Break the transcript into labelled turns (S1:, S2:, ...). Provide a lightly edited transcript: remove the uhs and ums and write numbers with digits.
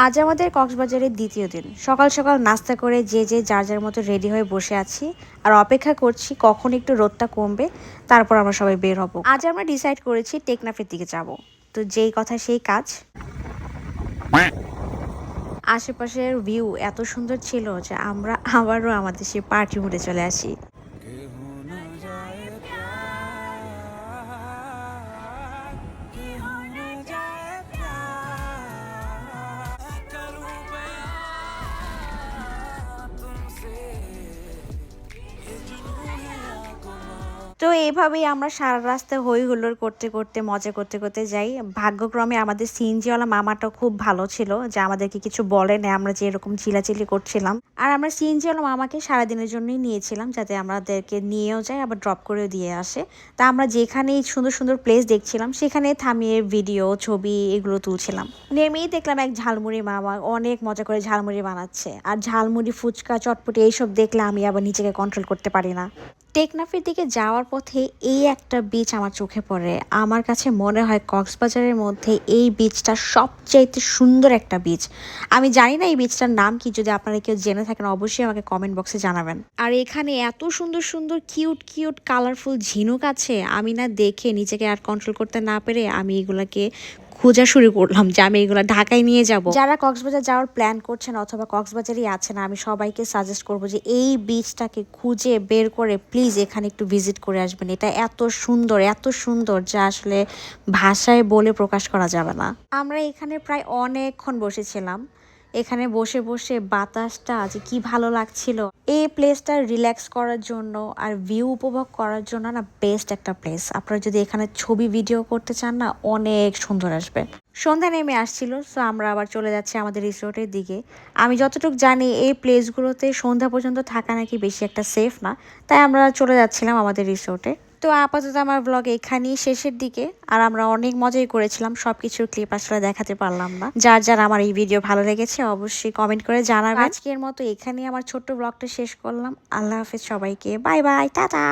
S1: আজ আমাদের কক্সবাজারের দ্বিতীয় দিন। সকাল সকাল নাস্তা করে যে যার যার মতো রেডি হয়ে বসে আছি আর অপেক্ষা করছি কখন একটু রোদটা কমবে, তারপর আমরা সবাই বের হব। আজ আমরা ডিসাইড করেছি টেকনাফের দিকে যাব। তো যেই কথা সেই কাজ। আশেপাশের ভিউ এত সুন্দর ছিল যে আমরা আবারও আমাদের সেই পার্টি মুডে চলে আসি। তো এইভাবেই আমরা সারা রাস্তা হই হুল্লোড় করতে করতে মজা করতে করতে যাই। ভাগ্যক্রমে আমাদের সিএনজিওয়ালা মামাটা খুব ভালো ছিল যে আমাদেরকে কিছু বলে না, আমরা যে এরকম চিলাচিলি করছিলাম। আর আমরা সিএনজিওয়ালা মামাকে সারাদিনের জন্যই নিয়েছিলাম, যাতে আমাদেরকে নিয়েও যায় আবার ড্রপ করেও দিয়ে আসে। তা আমরা যেখানেই সুন্দর সুন্দর প্লেস দেখছিলাম সেখানে থামিয়ে ভিডিও ছবি এগুলো তুলছিলাম। নেমেই দেখলাম এক ঝালমুড়ি মামা অনেক মজা করে ঝালমুড়ি বানাচ্ছে। আর ঝালমুড়ি ফুচকা চটপটি এইসব দেখলে আমি আবার নিজেকে কন্ট্রোল করতে পারি না। টেকনাফের দিকে যাওয়ার পথে এই একটা বিচ আমার চোখে পড়ে। আমার কাছে মনে হয় কক্সবাজারের মধ্যে এই বিচটা সবচাইতে সুন্দর একটা বিচ। আমি জানি না এই বিচটার নাম কি, যদি আপনারা কেউ জেনে থাকেন অবশ্যই আমাকে কমেন্ট বক্সে জানাবেন। আর এখানে এত সুন্দর সুন্দর কিউট কিউট কালারফুল ঝিনুক আছে, আমি না দেখে নিজেকে আর কন্ট্রোল করতে না পেরে আমি এগুলাকে খোঁজা শুরু করলাম যে আমি এগুলো ঢাকায় নিয়ে যাব। যারা কক্সবাজার যাওয়ার প্ল্যান করছেন অথবা কক্সবাজারই আছেন, আমি সবাইকে সাজেস্ট করব যে এই বিচটাকে খুঁজে বের করে প্লিজ এখানে একটু ভিজিট করে আসবেন। এটা এত সুন্দর যা আসলে ভাষায় বলে প্রকাশ করা যাবে না। আমরা এখানে প্রায় অনেকক্ষণ বসেছিলাম। এখানে বসে বসে বাতাসটা যে কি ভালো লাগছিল। এই প্লেসটা রিল্যাক্স করার জন্য আর ভিউ উপভোগ করার জন্য না বেস্ট একটা প্লেস। আপনারা যদি এখানে ছবি ভিডিও করতে চান না, অনেক সুন্দর আসবে। সন্ধ্যা নেমে আসছিল, সো আমরা আবার চলে যাচ্ছি আমাদের রিসোর্টের দিকে। আমি যতটুকু জানি এই প্লেসগুলোতে সন্ধ্যা পর্যন্ত থাকা নাকি বেশি একটা সেফ না, তাই আমরা চলে যাচ্ছিলাম আমাদের রিসোর্টে। তো আপাতত আমার ব্লগ এখানেই শেষের দিকে। আর আমরা অনেক মজাই করেছিলাম, সবকিছুর ক্লিপ আসলে দেখাতে পারলাম না। যার যার আমার এই ভিডিও ভালো লেগেছে অবশ্যই কমেন্ট করে জানাবেন। আজকের মতো এখানেই আমার ছোট্ট ব্লগটা শেষ করলাম। আল্লাহ হাফেজ সবাইকে, বাই বাই, টাটা।